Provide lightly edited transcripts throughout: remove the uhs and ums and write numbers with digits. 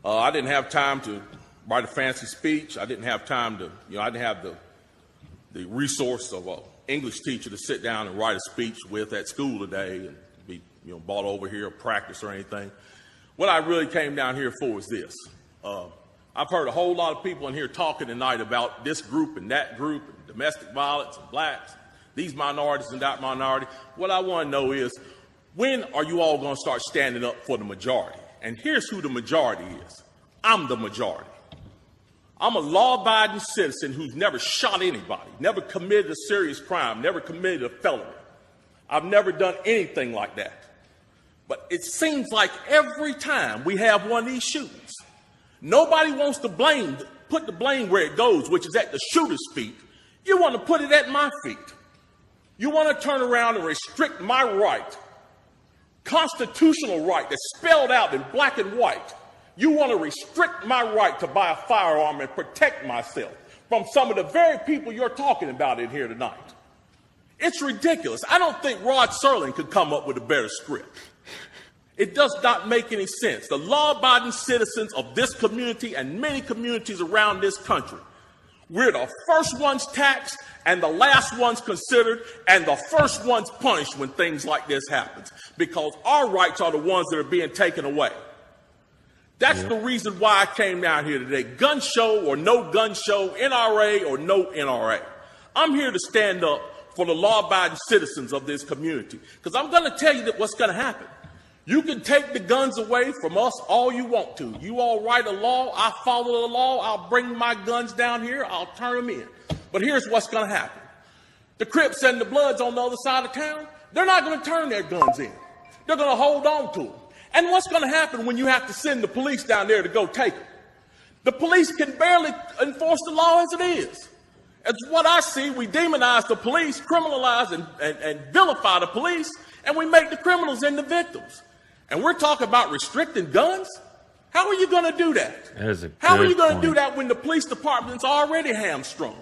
I didn't have time to write a fancy speech. I didn't have time to, I didn't have the resource of an English teacher to sit down and write a speech with at school today and be, brought over here or practice or anything. What I really came down here for is this. I've heard a whole lot of people in here talking tonight about this group and that group, and domestic violence and blacks, these minorities and that minority. What I want to know is, when are you all going to start standing up for the majority? And here's who the majority is. I'm the majority. I'm a law-abiding citizen who's never shot anybody, never committed a serious crime, never committed a felony. I've never done anything like that. But it seems like every time we have one of these shootings, nobody wants to put the blame where it goes, which is at the shooter's feet. You want to put it at my feet. You want to turn around and restrict my right, constitutional right that's spelled out in black and white. You want to restrict my right to buy a firearm and protect myself from some of the very people you're talking about in here tonight. It's ridiculous. I don't think Rod Serling could come up with a better script. It does not make any sense. The law-abiding citizens of this community and many communities around this country, we're the first ones taxed and the last ones considered and the first ones punished when things like this happens, because our rights are the ones that are being taken away. That's the reason why I came down here today. Gun show or no gun show, NRA or no NRA. I'm here to stand up for the law-abiding citizens of this community, because I'm going to tell you that what's going to happen. You can take the guns away from us all you want to. You all write a law, I follow the law, I'll bring my guns down here, I'll turn them in. But here's what's going to happen. The Crips and the Bloods on the other side of town, they're not going to turn their guns in. They're going to hold on to them. And what's going to happen when you have to send the police down there to go take them? The police can barely enforce the law as it is. As what I see, we demonize the police, criminalize and vilify the police, and we make the criminals into victims. And we're talking about restricting guns? How are you going to do that? How are you going to do that when the police department's already hamstrung?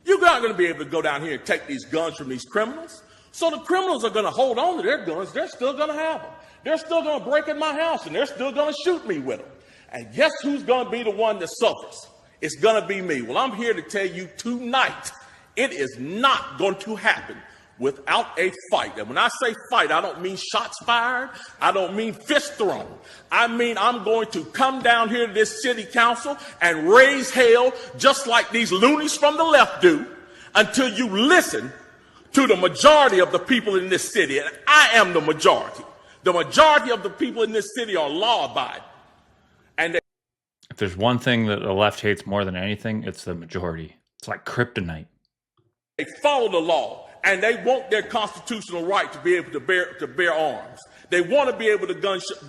You're not going to be able to go down here and take these guns from these criminals. So the criminals are going to hold on to their guns. They're still going to have them. They're still going to break in my house, and they're still going to shoot me with them. And guess who's going to be the one that suffers? It's going to be me. Well, I'm here to tell you tonight, it is not going to happen without a fight. And when I say fight, I don't mean shots fired. I don't mean fist thrown. I mean, I'm going to come down here to this city council and raise hell just like these loonies from the left do, until you listen to the majority of the people in this city. And I am the majority. The majority of the people in this city are law-abiding. And if there's one thing that the left hates more than anything, it's the majority. It's like kryptonite. They follow the law, and they want their constitutional right to be able to bear arms. They want to be able to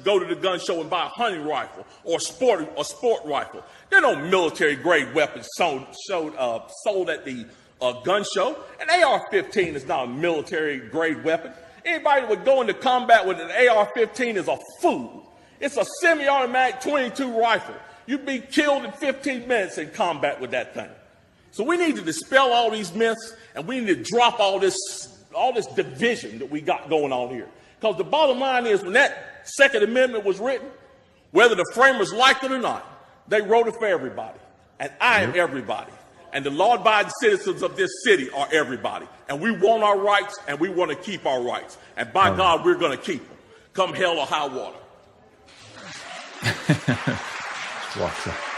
go to the gun show and buy a hunting rifle or sport rifle. There are no military-grade weapons sold at the gun show. An AR-15 is not a military-grade weapon. Anybody that would go into combat with an AR-15 is a fool. It's a semi-automatic 22 rifle. You'd be killed in 15 minutes in combat with that thing. So we need to dispel all these myths, and we need to drop all this division that we got going on here. Because the bottom line is, when that Second Amendment was written, whether the framers liked it or not, they wrote it for everybody. And I am everybody. And the law-abiding citizens of this city are everybody. And we want our rights, and we want to keep our rights. And by God, we're going to keep them, come hell or high water. Watch that.